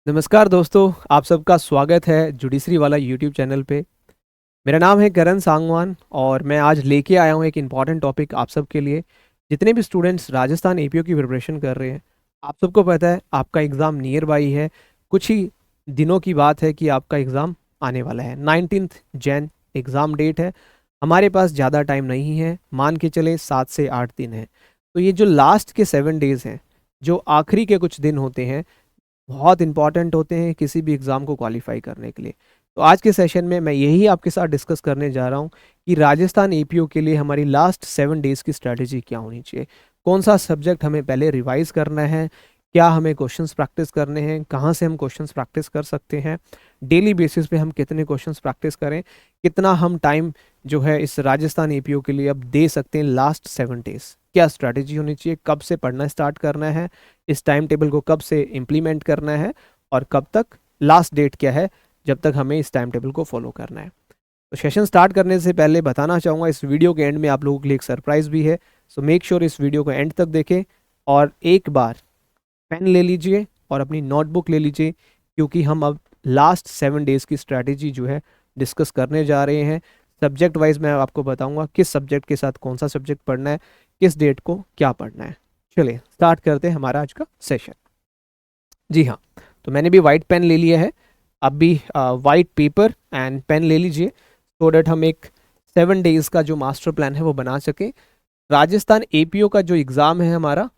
नमस्कार दोस्तों, आप सबका स्वागत है जुडिशरी वाला यूट्यूब चैनल पे। मेरा नाम है करण सांगवान और मैं आज लेके आया हूँ एक इम्पॉर्टेंट टॉपिक आप सबके लिए। जितने भी स्टूडेंट्स राजस्थान एपीओ की प्रिपरेशन कर रहे हैं, आप सबको पता है आपका एग्ज़ाम नियर बाई है। कुछ ही दिनों की बात है कि आपका एग्ज़ाम आने वाला है। 19 जैन एग्ज़ाम डेट है। हमारे पास ज़्यादा टाइम नहीं है, मान के चले 7 से 8 दिन है। तो ये जो लास्ट के 7 डेज़ हैं, जो आखिरी के कुछ दिन होते हैं, बहुत इंपॉर्टेंट होते हैं किसी भी एग्ज़ाम को क्वालिफाई करने के लिए। तो आज के सेशन में मैं यही आपके साथ डिस्कस करने जा रहा हूँ कि राजस्थान एपीओ के लिए हमारी लास्ट 7 डेज़ की स्ट्रैटेजी क्या होनी चाहिए। कौन सा सब्जेक्ट हमें पहले रिवाइज करना है, क्या हमें क्वेश्चंस प्रैक्टिस करने हैं, कहाँ से हम क्वेश्चंस प्रैक्टिस कर सकते हैं, डेली बेसिस पे हम कितने क्वेश्चंस प्रैक्टिस करें, कितना हम टाइम जो है इस राजस्थान एपीओ के लिए अब दे सकते हैं लास्ट 7 डेज़, क्या स्ट्रैटेजी होनी चाहिए, कब से पढ़ना स्टार्ट करना है, इस टाइम टेबल को कब से इम्प्लीमेंट करना है और कब तक, लास्ट डेट क्या है जब तक हमें इस टाइम टेबल को फॉलो करना है। तो सेशन स्टार्ट करने से पहले बताना चाहूँगा इस वीडियो के एंड में आप लोगों के लिए एक सरप्राइज भी है। सो मेक श्योर इस वीडियो को एंड तक देखें और एक बार पेन ले लीजिए और अपनी नोटबुक ले लीजिए, क्योंकि हम अब लास्ट 7 डेज़ की स्ट्रैटेजी जो है डिस्कस करने जा रहे हैं। सब्जेक्ट वाइज मैं आपको बताऊंगा किस सब्जेक्ट के साथ कौन सा सब्जेक्ट पढ़ना है, किस डेट को क्या पढ़ना है। चलिए स्टार्ट करते हैं हमारा आज का सेशन। जी हाँ, तो मैंने भी वाइट पेन ले लिया है। आप भी वाइट पेपर एंड पेन ले लीजिए सो डैट हम एक 7 डेज़ का जो मास्टर प्लान है वो बना सकें। राजस्थान एपीओ का जो एग्ज़ाम है हमारा,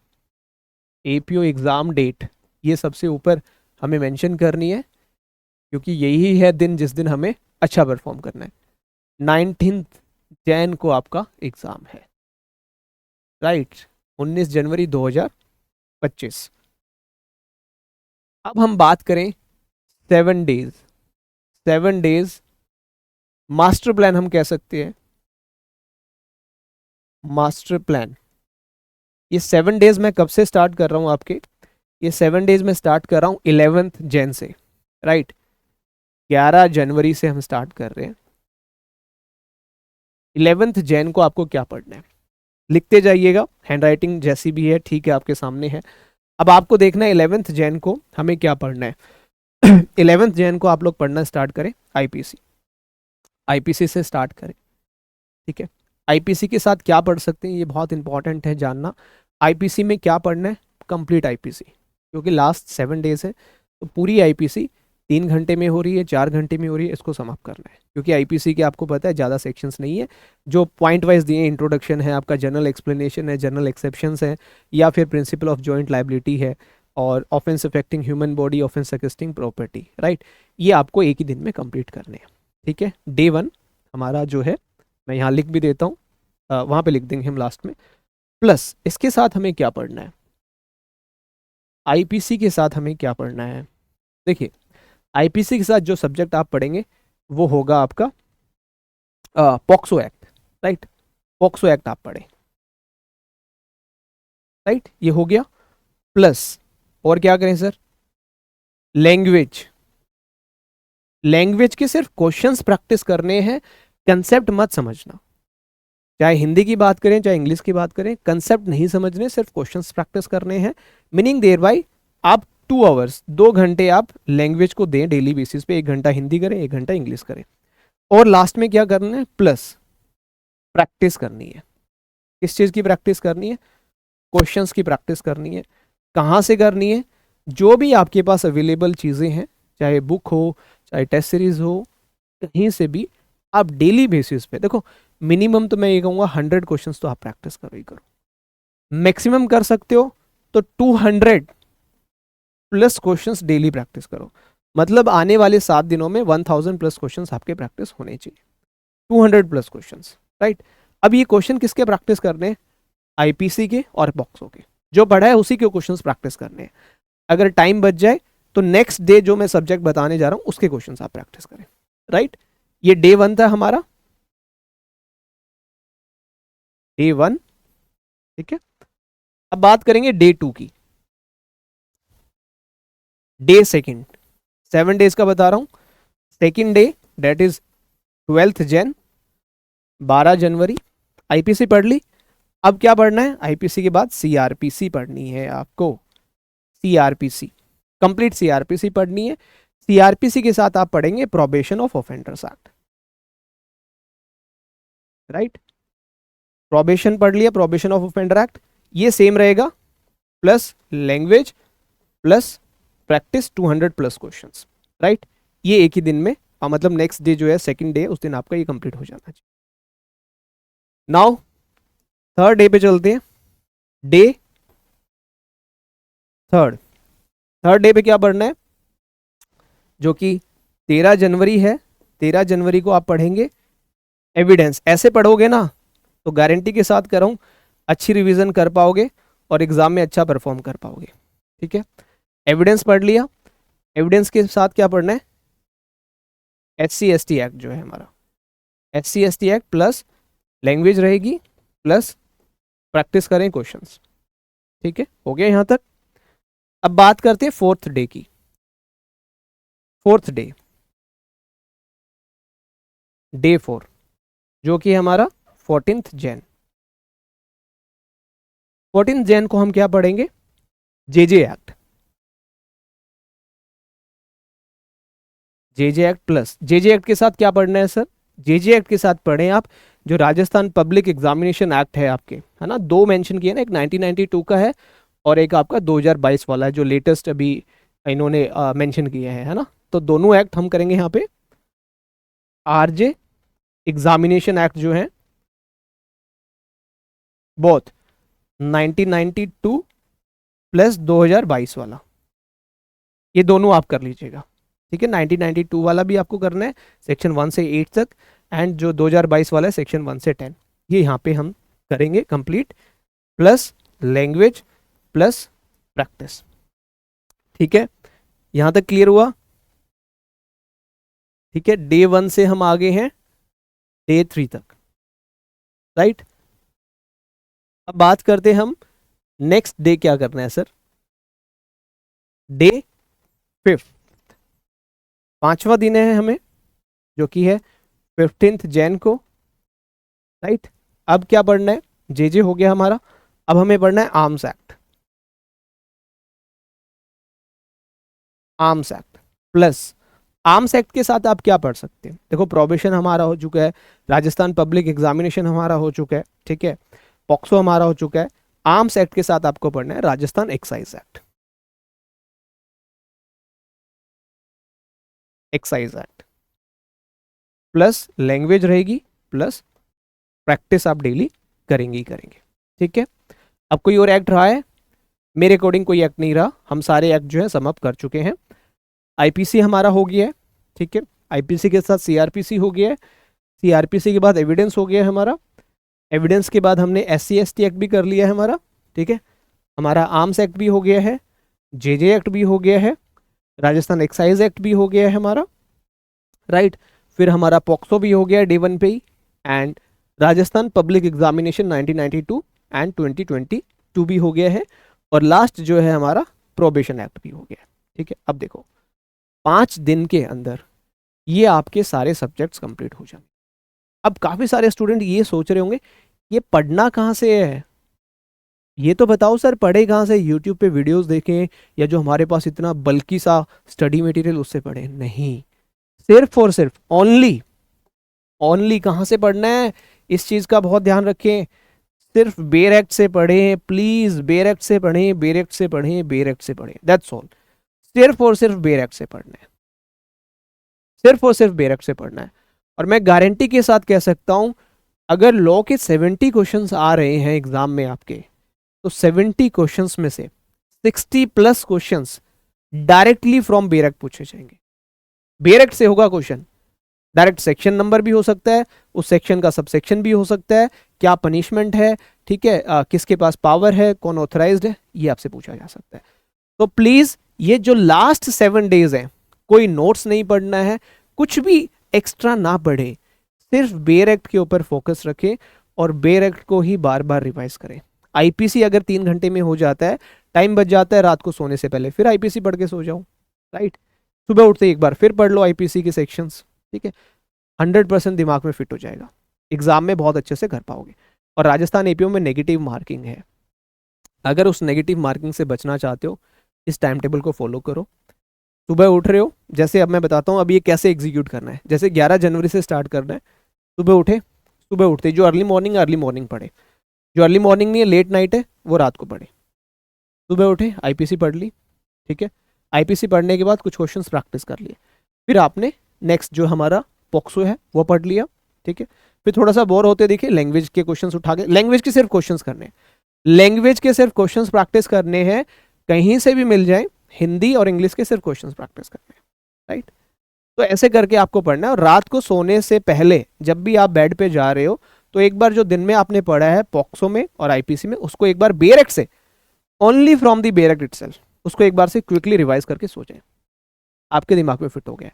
एपीओ एग्ज़ाम डेट, ये सबसे ऊपर हमें मेंशन करनी है, क्योंकि यही है दिन जिस दिन हमें अच्छा परफॉर्म करना है। 19 जैन को आपका एग्ज़ाम है, राइट। 19 जनवरी 2025। अब हम बात करें 7 डेज़। 7 डेज़ मास्टर प्लान हम कह सकते हैं। मास्टर प्लान, ये 7 डेज़ मैं कब से स्टार्ट कर रहा हूँ आपके, ये 7 डेज़ में स्टार्ट कर रहा हूँ 11 जैन से, राइट। 11 जनवरी से हम स्टार्ट कर रहे हैं। 11 जैन को आपको क्या पढ़ना है लिखते जाइएगा, हैंड राइटिंग जैसी भी है ठीक है आपके सामने है। अब आपको देखना है 11 जैन को हमें क्या पढ़ना है। 11 जैन को आप लोग पढ़ना स्टार्ट करें आईपीसी। आईपीसी से स्टार्ट करें, ठीक है। आईपीसी के साथ क्या पढ़ सकते हैं ये बहुत इंपॉर्टेंट है जानना। आईपीसी में क्या पढ़ना है, कंप्लीट आईपीसी, क्योंकि लास्ट 7 डेज़ है। तो पूरी आईपीसी 3 घंटे में हो रही है, 4 घंटे में हो रही है, इसको समाप्त करना है। क्योंकि आईपीसी के आपको पता है ज़्यादा सेक्शंस नहीं है, जो पॉइंट वाइज दिए, इंट्रोडक्शन है आपका, जनरल एक्सप्लेनेशन है, जनरल एक्सेप्शंस है, या फिर प्रिंसिपल ऑफ जॉइंट लाइबिलिटी है, और offence affecting human body, offence against property, right. ये आपको एक ही दिन में कंप्लीट करने हैं, ठीक है। डे 1 हमारा जो है, मैं यहाँ लिख भी देता हूँ, वहाँ पे लिख देंगे हम लास्ट में। प्लस इसके साथ हमें क्या पढ़ना है, आईपीसी के साथ हमें क्या पढ़ना है। देखिए, आईपीसी के साथ जो सब्जेक्ट आप पढ़ेंगे वो होगा आपका POCSO act, right. POCSO act आप पढ़ें, राइट, ये हो गया। प्लस और क्या करें सर, लैंग्वेज। लैंग्वेज के सिर्फ क्वेश्चंस प्रैक्टिस करने हैं, कंसेप्ट मत समझना। चाहे हिंदी की बात करें चाहे इंग्लिश की बात करें, कंसेप्ट नहीं समझने, सिर्फ क्वेश्चंस प्रैक्टिस करने हैं। मीनिंग देयर बाय आप 2 आवर्स, 2 घंटे आप लैंग्वेज को दें डेली बेसिस पे। 1 घंटा हिंदी करें, 1 घंटा इंग्लिश करें, और लास्ट में क्या करना है, प्लस प्रैक्टिस करनी है। किस चीज़ की प्रैक्टिस करनी है, क्वेश्चंस की प्रैक्टिस करनी है। कहाँ से करनी है, जो भी आपके पास अवेलेबल चीज़ें हैं, चाहे बुक हो चाहे टेस्ट सीरीज हो, कहीं से भी आप डेली बेसिस पे देखो। मिनिमम तो मैं ये कहूँगा 100 क्वेश्चंस तो आप प्रैक्टिस करो ही करो। मैक्सिमम कर सकते हो तो 200+ क्वेश्चंस डेली प्रैक्टिस करो। मतलब आने वाले 7 दिनों में 1000+ क्वेश्चंस आपके प्रैक्टिस होने चाहिए। 200+ क्वेश्चंस, राइट। अब ये क्वेश्चन किसके प्रैक्टिस करने हैं, आईपीसी के और बॉक्सो के। जो पढ़ा है उसी के क्वेश्चंस प्रैक्टिस करने हैं। अगर टाइम बच जाए तो नेक्स्ट डे जो मैं सब्जेक्ट बताने जा रहा हूं उसके क्वेश्चंस आप प्रैक्टिस करें, राइट। ये डे 1 था हमारा, डे 1, ठीक है। अब बात करेंगे डे 2 की, डे 2। 7 डेज का बता रहा हूं। Second day date is 12 Jan, 12 जनवरी। आईपीसी पढ़ ली। अब क्या पढ़ना है, आईपीसी के बाद सीआरपीसी पढ़नी है आपको। सीआरपीसी कंप्लीट सीआरपीसी पढ़नी है। सीआरपीसी के साथ आप पढ़ेंगे probation of offenders act, right. Probation पढ़ लिया, प्रोबेशन ऑफ ऑफेंडर एक्ट, ये सेम रहेगा, plus language plus practice 200 plus questions, right. ये एक ही दिन में, मतलब नेक्स्ट डे जो है सेकंड डे, उस दिन आपका ये कंप्लीट हो जाना चाहिए। नाउ थर्ड डे पे चलते हैं। डे थर्ड, थर्ड डे पे क्या पढ़ना है, जो कि 13 जनवरी है। 13 जनवरी को आप पढ़ेंगे एविडेंस। ऐसे पढ़ोगे ना तो गारंटी के साथ कर रहा हूं अच्छी रिवीजन कर पाओगे और एग्जाम में अच्छा परफॉर्म कर पाओगे, ठीक है। एविडेंस पढ़ लिया, एविडेंस के साथ क्या पढ़ना है, SC/ST एक्ट जो है हमारा, SC/ST एक्ट प्लस लैंग्वेज रहेगी, प्लस प्रैक्टिस करें क्वेश्चंस, ठीक है। हो गया यहां तक। अब बात करते हैं फोर्थ डे की। फोर्थ डे, डे 4, जो कि हमारा 14 जैन। 14 जैन को हम क्या पढ़ेंगे, JJ act, JJ act plus JJ act के साथ क्या पढ़ना है सर, JJ एक्ट के साथ पढ़ें आप जो राजस्थान पब्लिक एग्जामिनेशन एक्ट है आपके, है ना। दो मेंशन किए ना, एक 1992 का है और एक आपका 2022 वाला है जो लेटेस्ट अभी इन्होंने मेंशन किया है ना। तो दोनों एक्ट हम करेंगे यहाँ पे। RJ एग्जामिनेशन एक्ट जो है बोथ 1992 प्लस 2022 वाला, ये दोनों आप कर लीजिएगा, ठीक है। 1992 वाला भी आपको करना है सेक्शन 1 से 8 तक, एंड जो 2022 वाला है सेक्शन 1 से 10, ये यहाँ पे हम करेंगे complete, plus language plus practice, ठीक है। यहां तक क्लियर हुआ, ठीक है। डे 1 से हम आगे हैं डे 3 तक, राइट। अब बात करते हैं हम नेक्स्ट डे क्या करना है सर, डे 5, पांचवा दिन है हमें, जो कि है 15 जैन को, राइट। अब क्या पढ़ना है, JJ हो गया हमारा, अब हमें पढ़ना है arms act, arms act plus arms act के साथ आप क्या पढ़ सकते हैं, देखो प्रोबेशन हमारा हो चुका है, राजस्थान पब्लिक एग्जामिनेशन हमारा हो चुका है, ठीक है, पॉक्सो हमारा हो चुका है। आर्म्स एक्ट के साथ आपको पढ़ना है Rajasthan excise act, excise act plus language रहेगी, प्लस प्रैक्टिस आप डेली करेंगे ही करेंगे, ठीक है। अब कोई और एक्ट रहा है, मेरे अकॉर्डिंग कोई एक्ट नहीं रहा, हम सारे एक्ट जो है सम अप कर चुके हैं। IPC हमारा हो गया है, ठीक है। IPC के साथ CRPC हो गया है, CRPC के बाद एविडेंस हो गया है हमारा, एविडेंस के बाद हमने SC/ST एक्ट भी कर लिया है हमारा, ठीक है। हमारा आर्म्स एक्ट भी हो गया है, JJ एक्ट भी हो गया है, राजस्थान एक्साइज एक्ट भी हो गया है हमारा, राइट। फिर हमारा पॉक्सो भी हो गया डे 1 पे ही, and Rajasthan public examination 1992 and 2022 भी हो गया है, और लास्ट जो है हमारा प्रोबेशन एक्ट भी हो गया है, ठीक है। अब देखो 5 दिन के अंदर ये आपके सारे सब्जेक्ट्स कंप्लीट हो जाएंगे। अब काफी सारे स्टूडेंट ये सोच रहे होंगे ये पढ़ना कहाँ से है, ये तो बताओ सर पढ़े कहाँ से, यूट्यूब पे वीडियोस देखें या जो हमारे पास इतना बल्कि सा स्टडी मटेरियल उससे पढ़े, नहीं। सिर्फ और सिर्फ ओनली, ओनली कहाँ से पढ़ना है, इस चीज का बहुत ध्यान रखें, सिर्फ बेर एक्ट से पढ़ें प्लीज, बेर एक्ट से पढ़ें, बेर एक्ट से पढ़ें, बेर एक्ट से पढ़ें, दैट्स ऑल। सिर्फ और सिर्फ बेर एक्ट से पढ़ना है, सिर्फ और सिर्फ बेर एक्ट से पढ़ना है। और मैं गारंटी के साथ कह सकता हूं अगर लॉ के 70 क्वेश्चंस आ रहे हैं एग्जाम में आपके, तो 70 क्वेश्चंस में से 60 प्लस क्वेश्चंस डायरेक्टली फ्रॉम बेर एक्ट पूछे जाएंगे। बेर एक्ट से होगा क्वेश्चन, डायरेक्ट सेक्शन नंबर भी हो सकता है, उस सेक्शन का सबसेक्शन भी हो सकता है, क्या पनिशमेंट है, ठीक है, किसके पास पावर है, कौन ऑथराइज्ड है, ये आपसे पूछा जा सकता है। तो प्लीज ये जो लास्ट 7 डेज हैं कोई नोट्स नहीं पढ़ना है, कुछ भी एक्स्ट्रा ना पढ़े, सिर्फ बेर एक्ट के ऊपर फोकस रखें और बेर एक्ट को ही बार बार रिवाइज करें। IPC अगर 3 घंटे में हो जाता है, टाइम बच जाता है, रात को सोने से पहले फिर IPC पढ़ के सो जाओ, राइट। सुबह उठते एक बार फिर पढ़ लो IPC के सेक्शंस, ठीक है। 100% दिमाग में फिट हो जाएगा, एग्जाम में बहुत अच्छे से कर पाओगे। और राजस्थान APO में नेगेटिव मार्किंग है, अगर उस नेगेटिव मार्किंग से बचना चाहते हो इस टाइम टेबल को फॉलो करो। सुबह उठ रहे हो, जैसे अब मैं बताता हूँ अब ये कैसे एग्जीक्यूट करना है। जैसे 11 जनवरी से स्टार्ट करना है। सुबह उठे, सुबह उठते ही जो अर्ली मॉर्निंग पढ़े, जो अर्ली मॉर्निंग नहीं है लेट नाइट है वो रात को पढ़े। सुबह उठे आईपीसी पढ़ ली, ठीक है। आईपीसी पढ़ने के बाद कुछ क्वेश्चंस प्रैक्टिस कर लिए। फिर आपने नेक्स्ट जो हमारा पॉक्सो है वो पढ़ लिया, ठीक है। फिर थोड़ा सा बोर होते देखिए लैंग्वेज के क्वेश्चंस उठा के, लैंग्वेज के सिर्फ क्वेश्चंस करने हैं, लैंग्वेज के सिर्फ क्वेश्चंस प्रैक्टिस करने हैं, कहीं से भी मिल जाए, हिंदी और इंग्लिश के सिर्फ क्वेश्चंस प्रैक्टिस करने हैं, राइट। तो ऐसे करके आपको पढ़ना है। और रात को सोने से पहले जब भी आप बेड पे जा रहे हो तो एक बार जो दिन में आपने पढ़ा है पॉक्सो में और आईपीसी में उसको एक बार बेरेक्ट से, ओनली फ्रॉम द बेरेक्ट इटसेल्फ, उसको एक बार से क्विकली रिवाइज करके सो जाए, आपके दिमाग में फिट हो गया।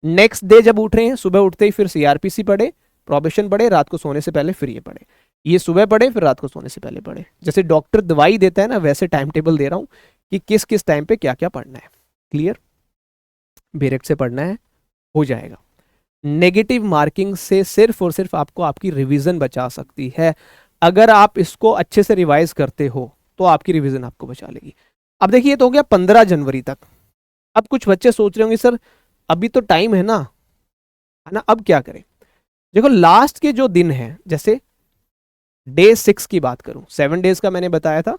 नेक्स्ट डे जब उठ रहे हैं, सुबह उठते ही फिर सीआरपीसी पढ़े, प्रोबेशन पढ़े, रात को सोने से पहले फिर ये पढ़े, ये सुबह पढ़े फिर रात को सोने से पहले पढ़े। जैसे डॉक्टर दवाई देता है ना वैसे टाइम टेबल दे रहा हूं कि किस किस टाइम पे क्या क्या पढ़ना है। क्लियर? बेरेक्ट से पढ़ना है, हो जाएगा। नेगेटिव मार्किंग से सिर्फ और सिर्फ आपको आपकी रिवीजन बचा सकती है। अगर आप इसको अच्छे से रिवाइज करते हो तो आपकी रिवीजन आपको बचा लेगी। अब देखिए तो हो गया 15 जनवरी तक। अब कुछ बच्चे सोच रहे होंगे सर अभी तो टाइम है ना, अब क्या करें। देखो लास्ट के जो दिन है, जैसे डे 6 की बात करूं, 7 डेज का मैंने बताया था,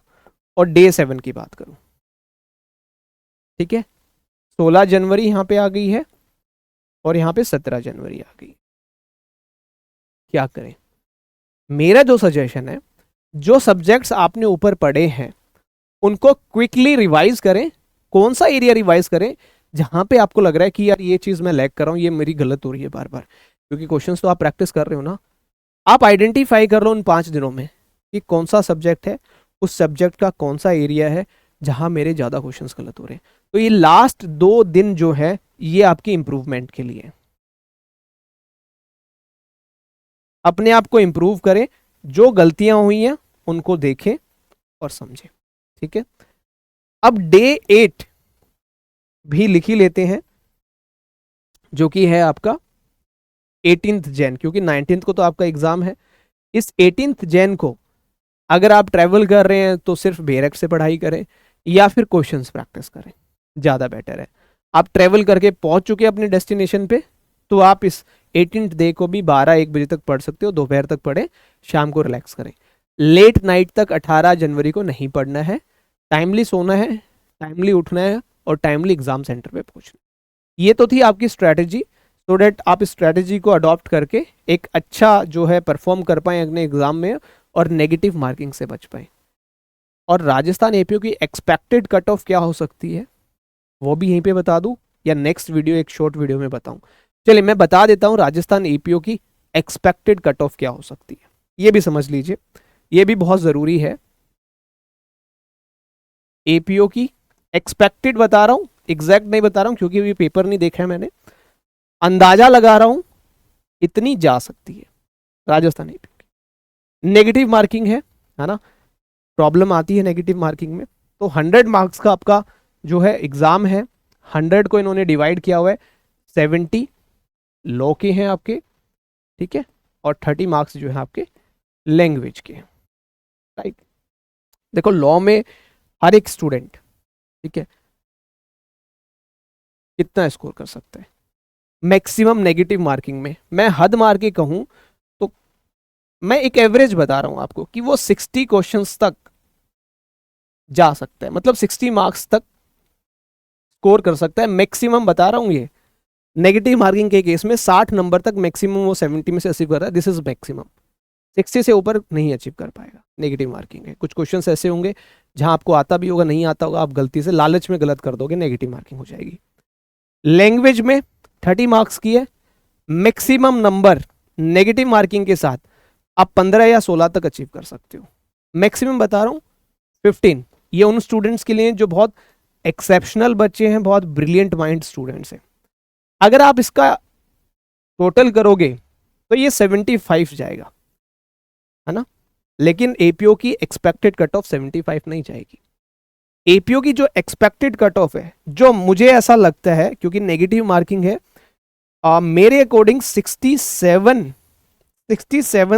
और डे 7 की बात करूं, ठीक है। 16 जनवरी यहां पे आ गई है और यहां पे 17 जनवरी आ गई। क्या करें? मेरा जो सजेशन है, जो सब्जेक्ट्स आपने ऊपर पढ़े हैं उनको क्विकली रिवाइज करें। कौन सा एरिया रिवाइज करें? जहां पे आपको लग रहा है कि यार ये चीज मैं लैग कर रहा हूं, ये मेरी गलत हो रही है बार बार, क्योंकि क्वेश्चंस तो आप प्रैक्टिस कर रहे हो ना। आप आइडेंटिफाई कर लो उन 5 दिनों में कि कौन सा सब्जेक्ट है, उस सब्जेक्ट का कौन सा एरिया है जहां मेरे ज्यादा क्वेश्चंस गलत हो रहे हैं। तो ये लास्ट 2 दिन जो है ये आपकी इंप्रूवमेंट के लिए, अपने आप को इंप्रूव करें, जो गलतियां हुई हैं उनको देखें और समझें, ठीक है। अब डे 8 भी लिख ही लेते हैं, जो कि है आपका 18 जैन, क्योंकि 19 को तो आपका एग्जाम है। इस 18 जैन को अगर आप ट्रैवल कर रहे हैं तो सिर्फ बेरेक्ट से पढ़ाई करें या फिर क्वेश्चंस प्रैक्टिस करें, ज़्यादा बेटर है। आप ट्रैवल करके पहुंच चुके अपने डेस्टिनेशन पे तो आप इस 18 डे को भी 12-1 बजे तक पढ़ सकते हो, दोपहर तक पढ़े, शाम को रिलैक्स करें। लेट नाइट तक 18 जनवरी को नहीं पढ़ना है, टाइमली सोना है, टाइमली उठना है और टाइमली एग्जाम सेंटर पे पहुंचना। ये तो थी आपकी स्ट्रैटेजी, सो डैट आप इस स्ट्रैटेजी को अडॉप्ट करके एक अच्छा जो है परफॉर्म कर पाए अपने एग्जाम में और नेगेटिव मार्किंग से बच पाए। और राजस्थान एपीओ की एक्सपेक्टेड कट ऑफ क्या हो सकती है वो भी यहीं पे बता दूं या नेक्स्ट वीडियो, एक शॉर्ट वीडियो में बताऊं? चलिए मैं बता देता हूं राजस्थान एपीओ की एक्सपेक्टेड कट ऑफ क्या हो सकती है, ये भी समझ लीजिए, ये भी बहुत जरूरी है। एपीओ की एक्सपेक्टेड बता रहा हूं, एग्जैक्ट नहीं बता रहा हूं क्योंकि अभी पेपर नहीं देखा है मैंने, अंदाजा लगा रहा हूं इतनी जा सकती है राजस्थान एपीओ की। नेगेटिव मार्किंग है ना, प्रॉब्लम आती है नेगेटिव मार्किंग में। तो 100 मार्क्स का आपका जो है एग्जाम है, 100 को इन्होंने डिवाइड किया हुआ है, 70 लॉ के हैं आपके, ठीक है, और 30 मार्क्स जो है आपके लैंग्वेज के, राइट। देखो लॉ में हर एक स्टूडेंट, ठीक है, कितना स्कोर कर सकता है मैक्सिमम नेगेटिव मार्किंग में? मैं हद मार के कहूं तो मैं एक एवरेज बता रहा हूं आपको कि वो 60 क्वेश्चंस तक जा सकता है, मतलब 60 मार्क्स तक स्कोर कर सकता है, मैक्सिमम बता रहा हूं। ये नेगेटिव मार्किंग के केस में 60 नंबर तक मैक्सिमम वो 70 में से अचीव कर रहा है, दिस इज मैक्सिमम। 60 से ऊपर नहीं अचीव कर पाएगा, नेगेटिव मार्किंग है। कुछ क्वेश्चंस ऐसे होंगे जहां आपको आता भी होगा, नहीं आता होगा, आप गलती से लालच में गलत कर दोगे, नेगेटिव मार्किंग हो जाएगी। लैंग्वेज में 30 मार्क्स की है, मैक्सिमम नंबर नेगेटिव मार्किंग के साथ आप 15 या 16 तक अचीव कर सकते हो, मैक्सिमम बता रहा हूं 15। ये उन स्टूडेंट्स के लिए जो बहुत एक्सेप्शनल बच्चे हैं, बहुत ब्रिलियंट माइंड स्टूडेंट्स हैं। अगर आप इसका टोटल करोगे तो ये 75 जाएगा, है ना। लेकिन एपीओ की एक्सपेक्टेड कट ऑफ 75 नहीं जाएगी। एपीओ की जो एक्सपेक्टेड कट ऑफ है, जो मुझे ऐसा लगता है क्योंकि नेगेटिव मार्किंग है, मेरे अकॉर्डिंग 67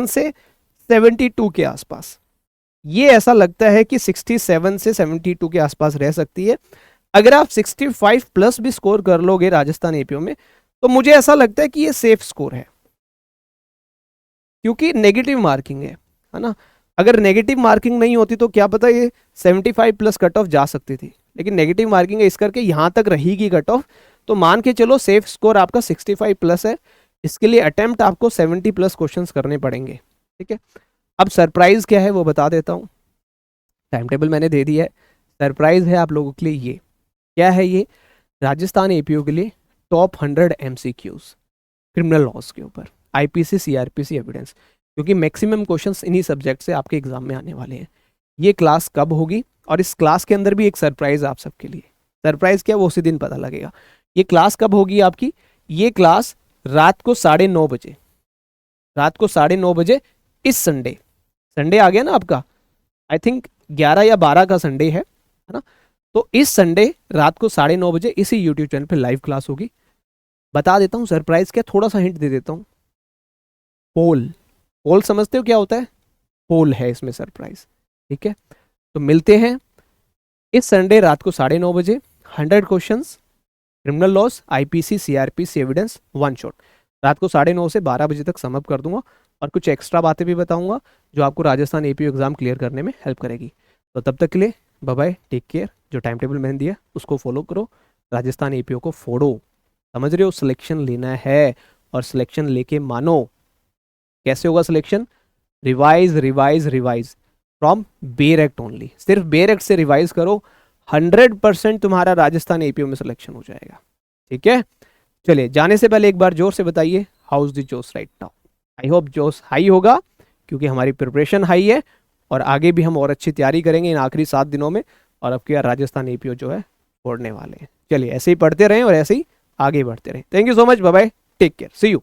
से 72 के आसपास, ये ऐसा लगता है कि 67 से 72 के आसपास रह सकती है। अगर आप 65 प्लस भी स्कोर कर लोगे राजस्थान एपीओ में तो मुझे ऐसा लगता है कि ये सेफ स्कोर है, क्योंकि नेगेटिव मार्किंग है ना। अगर नेगेटिव मार्किंग नहीं होती तो क्या पता ये 75 प्लस कट ऑफ जा सकती थी, लेकिन नेगेटिव मार्किंग है इस करके यहाँ तक रहेगी कट ऑफ। तो मान के चलो सेफ स्कोर आपका 65 प्लस है। इसके लिए अटेम्प्ट आपको 70 प्लस क्वेश्चंस करने पड़ेंगे, ठीक है। अब सरप्राइज क्या है वो बता देता हूँ। टाइम टेबल मैंने दे दिया है। सरप्राइज है आप लोगों के लिए ये, क्या है ये, राजस्थान एपीओ के लिए टॉप 100 एमसीक्यूज क्रिमिनल लॉज के ऊपर, आईपीसी सीआरपीसी एविडेंस, क्योंकि मैक्सिमम क्वेश्चंस इन्हीं सब्जेक्ट से आपके एग्जाम में आने वाले हैं। ये क्लास कब होगी, और इस क्लास के अंदर भी एक सरप्राइज आप सबके लिए। सरप्राइज क्या वो उसी दिन पता लगेगा। ये क्लास कब होगी आपकी, ये क्लास रात को 9:30 बजे, रात को 9:30 बजे इस संडे, संडे आ गया ना आपका, आई थिंक 11 या 12 का संडे है ना। तो इस संडे रात को 9:30 बजे इसी यूट्यूब चैनल पे लाइव क्लास होगी। बता देता हूँ सरप्राइज क्या, थोड़ा सा हिंट दे देता हूँ। पोल, पोल समझते हो क्या होता है, पोल है इसमें सरप्राइज, ठीक है। तो मिलते हैं इस संडे रात को 9:30 बजे। 100 questions criminal loss IPC CrPC evidence one shot, रात को 9:30 से 12 बजे तक समअप कर दूंगा, और कुछ एक्स्ट्रा बातें भी बताऊंगा जो आपको राजस्थान एपीओ एग्जाम क्लियर करने में हेल्प करेगी। तो तब तक के लिए बाय बाय, टेक केयर। जो टाइम टेबल मैंने दिया उसको फॉलो करो, राजस्थान एपीओ को फोड़ो, समझ रहे हो, सिलेक्शन लेना है, और सिलेक्शन लेके मानो। कैसे होगा selection, revise revise revise from बेर एक्ट ओनली, सिर्फ बेर एक्ट से रिवाइज करो, 100% तुम्हारा राजस्थान एपीओ में सिलेक्शन हो जाएगा, ठीक है। चलिए जाने से पहले एक बार जोर से बताइए, हाउ इज द जोश राइट नाउ। आई होप जोश हाई होगा, क्योंकि हमारी प्रिपरेशन हाई है, और आगे भी हम और अच्छी तैयारी करेंगे इन आखिरी 7 दिनों में, और अब क्या राजस्थान एपीओ जो है फोड़ने वाले हैं। चलिए ऐसे ही पढ़ते रहें और ऐसे ही आगे बढ़ते रहें। Thank you so much, bye bye, take care, see you.